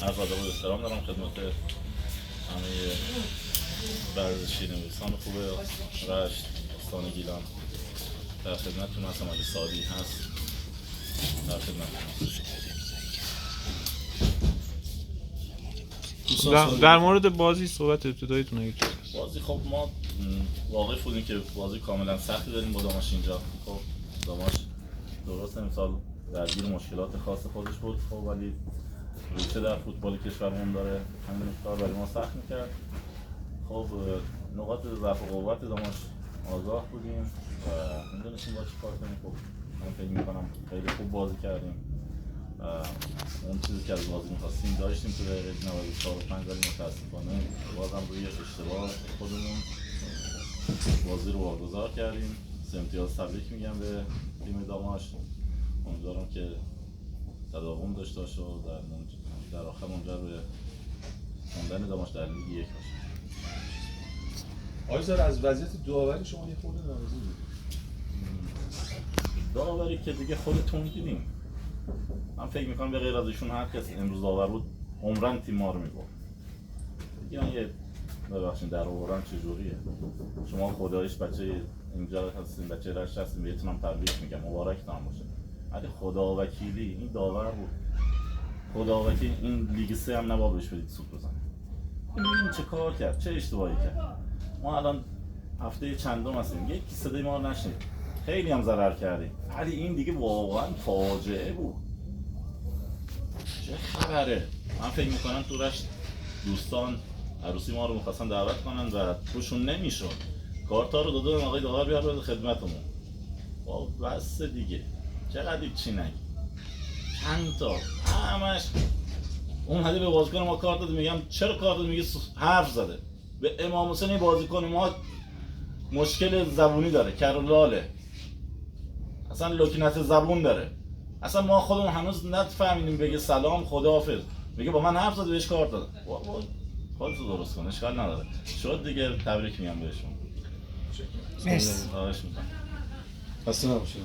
عرض ادب و احترام دارم خدمت همه ورزشی نویسان خوب رشت استان گیلان. در خدمتتون هستم. اگه سادی هست در خدمتتون هست. در مورد بازی صحبت ابتداییتون اگه بازی خب ما واقف بودیم که بازی کاملا سختی داریم با داماش اینجا. خب داماش درست امسال درگیر مشکلات خاص خودش بود، خب ولی ریشه در فوتبال کشورمون داره، همین کار برای ما سخت میکرد. خب نقاط ضعف و قوت داماش آگاه بودیم و میدونستیم با چی کار کنیم. خب من فکر میکنم خیلی خوب بازی کردیم. اون چیزی که از بازی می‌خواستیم داشتیم تو دقیقه 94 و 5 ولی متاسفانه بازم روی اشتباه خودمون بازی رو واگذار کردیم. 3 امتیاز تبریک میگم به تیم داماش. امیدوارم که تداوم داشته باشه و در آخر منجر به موندن داماش در لیگ 1 باشه. آیزار از وضعیت داوری شما یه خورده ناراضی بود؟ داوری که دیگه خودتون دیدیم. من فکر میکنم به غیر از ایشون هر کس امروز داور بود عمرن تیم ما رو میبرد. دیگه من یه ببخشید در آوردن چجوریه؟ شما خداییش بچه اینجا هستین، بچه رشت هستین، بهتونم تبریک میگم، مبارکتون باشه. ولی خدا وکیلی این داور بود. خدا وکیلی این لیگ 3 هم نباید بهش بدید سود بزنه. این چه کار کرد؟ چه اشتباهی کرد؟ ما الان هفته چندم هستیم، یکی صدای ما رو نشنید. خیلی هم ضرر کردیم. ولی این دیگه واقعا فاجعه بود. چه خبره؟ من فکر میکنم تو رشت دوستان عروسی ما رو میخواستن دعوت کنن و روشون نمیشد. کارتا رو داده آقای داور بیار بده خدمتمون. با بس دیگه. چقدر چی نگی؟ چند تا همش اومده به بازیکن ما کارت داده، میگم چرا کارت داده؟ میگه حرف زده. به امام حسین بازیکن ما مشکل زبونی داره، کرولاله. اصلا لکنت زبون داره. اصلا ما خودمون هنوز نفهمیدیم بگه سلام خداحافظ. میگه با من حرف زده بهش کارت دادم. خودتو درست کن، اشکال نداره. شد دیگه تبریک میگم بهشون. مرسی. خواهش میکنم. خسته نباشید.